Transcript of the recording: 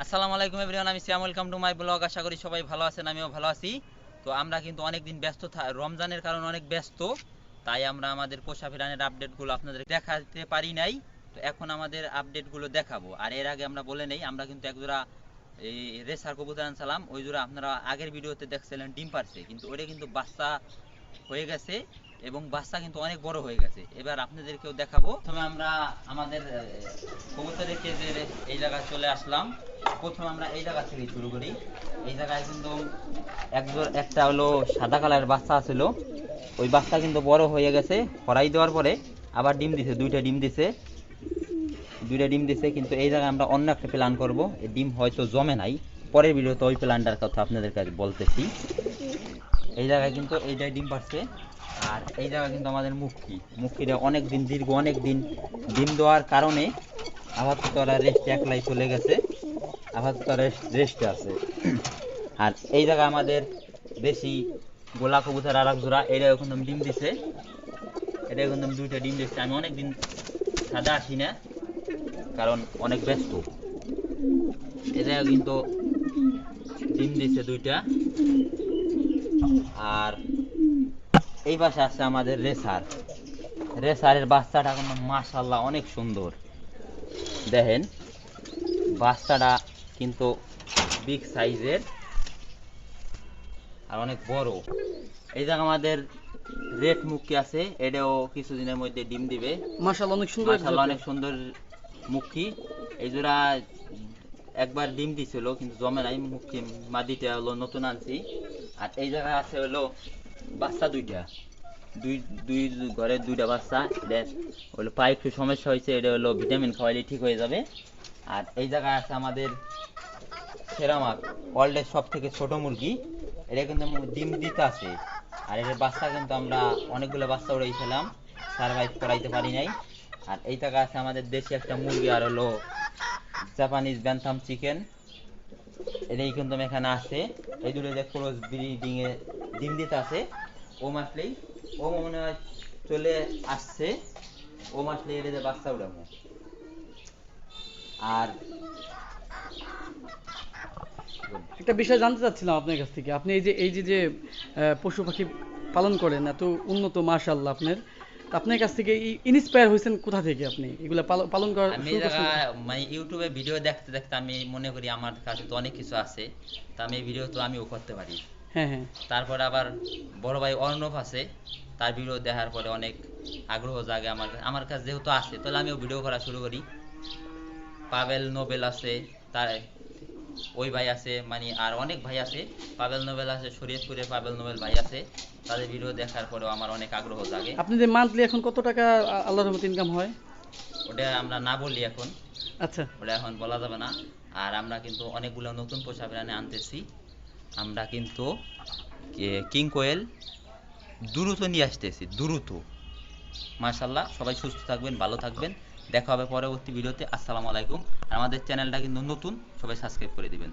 আসসালামু আলাইকুম এভরিওয়ান, আমি সিয়াম, ওয়েলকাম টু মাই ব্লগ। আশা করি সবাই ভালো আছেন, আমিও ভালো আছি। তো আমরা কিন্তু অনেক দিন ব্যস্ত, রমজানের কারণে অনেক ব্যস্ত, তাই আমরা আমাদের পোষা প্রাণীর আপডেটগুলো আপনাদের দেখাতে পারি নাই। তো এখন আমাদের আপডেটগুলো দেখাবো। আর এর আগে আমরা বলে নেই, আমরা কিন্তু একজোড়া এই রেসার কবুতর আনছিলাম। ওই জোড়া আপনারা আগের ভিডিওতে দেখছিলেন ডিম পারছে, কিন্তু ওটা কিন্তু বাচ্চা হয়ে গেছে এবং বাচ্চা কিন্তু অনেক বড় হয়ে গেছে। এবার আপনাদেরকেও দেখাবো। প্রথমে আমরা আমাদের কবুতরের কেজের এই জায়গায় চলে আসলাম। প্রথমে আমরা এই জায়গা থেকে শুরু করি। এই জায়গায় কিন্তু একটা হলো সাদা কালারের বাচ্চা ছিল। ওই বাচ্চা কিন্তু বড় হয়ে গেছে, ফরাই দেওয়ার পরে আবার ডিম দিছে, দুইটা ডিম দিছে কিন্তু এই জায়গায় আমরা অন্য একটা প্ল্যান করব। এই ডিম হয়তো জমে নাই, পরের ভিডিওতে ওই প্ল্যানটার কথা আপনাদের কাছে বলতেছি। এই জায়গায় কিন্তু এইটাই ডিম পারছে। আর এই জায়গায় কিন্তু আমাদের মুক্তিটা দীর্ঘ অনেক দিন ডিম দেওয়ার কারণে আপাতত ওরা রেস্টে একলাই চলে গেছে, আপাতত রেস্টে আছে। আর এই জায়গায় আমাদের দেশি গোলা কবুতর আর এক জোড়া, এটা এখন ডিম দিছে, এটা এখন দুইটা ডিম দিচ্ছে। আমি অনেকদিন সাদা আসি না, কারণ অনেক ব্যস্ত। এটা কিন্তু ডিম দিচ্ছে দুইটা। আর এই পাশে আছে আমাদের রেসারের বাচ্চাটা কিন্তু মাশাআল্লাহ অনেক সুন্দর। দেখেন বাচ্চাটা কিন্তু বিগ সাইজের আর অনেক বড়। এই জায়গা আমাদের রেড মুক্কি আছে, এটাও কিছুদিনের মধ্যে ডিম দিবে। মাশাআল্লাহ অনেক সুন্দর, মাশাআল্লাহ অনেক সুন্দর মুক্কি। এই জোড়া একবার ডিম দিছিল কিন্তু জমে নাই, মুক্কি মাদিটা হলো নতুন আনছি। আর এই জায়গায় আছে হলো বাচ্চা দুইটা, দুই দুই ঘরের দুইটা বাচ্চা। এটা হলো পায়ে একটু সমস্যা হয়েছে, এটা হলো ভিটামিন খাওয়াইলে ঠিক হয়ে যাবে। আর এই জায়গায় আছে আমাদের সেরামাক, ওয়ার্ল্ডের সব থেকে ছোট মুরগি। এটা কিন্তু ডিম দিতে আছে। আর এর বাচ্চা কিন্তু আমরা অনেকগুলো বাচ্চা উড়াইছিলাম, সারভাইভ করাইতে পারি নাই। আর এই জায়গায় আছে আমাদের দেশি একটা মুরগি, আর হলো জাপানিজ ব্যান্থাম চিকেন, এটাই কিন্তু এখানে আছে। এই দুটো যে ক্রস ব্রিডিং এ ডিম দিতে আছে। ও মাসলেই ও মনে হয় চলে আসছে, ও মাসলে এর যে বাচ্চা উড়াবো। আর একটা বিষয় জানতে চাচ্ছিলাম আপনার কাছ থেকে। আপনি এই যে পশু পাখি পালন করেন, এত উন্নত মাশাআল্লাহ আপনার। তো আপনার কাছ থেকে ইন্সপায়ার হয়েছেন কোথা থেকে? আপনি এগুলা পালন করা আমি শুরু করছেন মানে ইউটিউবে ভিডিও দেখতে দেখতে আমি মনে করি আমার কাছে তো অনেক কিছু আছে, তা আমি এই ভিডিও তো আমিও করতে পারি। হ্যাঁ, হ্যাঁ। তারপরে আবার বড় ভাই অর্ণব আছে, তার ভিডিও দেখার পরে অনেক আগ্রহ জাগে আমার কাছে যেহেতু আছে, তাহলে আমিও ভিডিও করা শুরু করি। পাবেল নোবেল আছে, তার ওই ভাই আছে, মানে আর অনেক ভাই আছে। পাবেল নোবেল আছে, শরীয়তপুরের পাবেল নোবেল ভাই আছে। তাদের ভিডিও দেখার পরেও আমার অনেক আগ্রহ জাগে। আপনাদের মান্থলি এখন কত টাকা আল্লাহর রহমতে ইনকাম হয়? ওটা আমরা না বলি এখন, আচ্ছা। ওটা এখন বলা যাবে না। আর আমরা কিন্তু অনেকগুলো নতুন পোষা প্রাণী আনতেছি। আমরা কিন্তু কিং কোয়েল দ্রুত নিয়ে আসতেছি, দ্রুত। মাশাল্লাহ, সবাই সুস্থ থাকবেন, ভালো থাকবেন। দেখা হবে পরবর্তী ভিডিওতে। আসসালামু আলাইকুম। আর আমাদের চ্যানেলটা কিন্তু নতুন, সবাই সাবস্ক্রাইব করে দিবেন।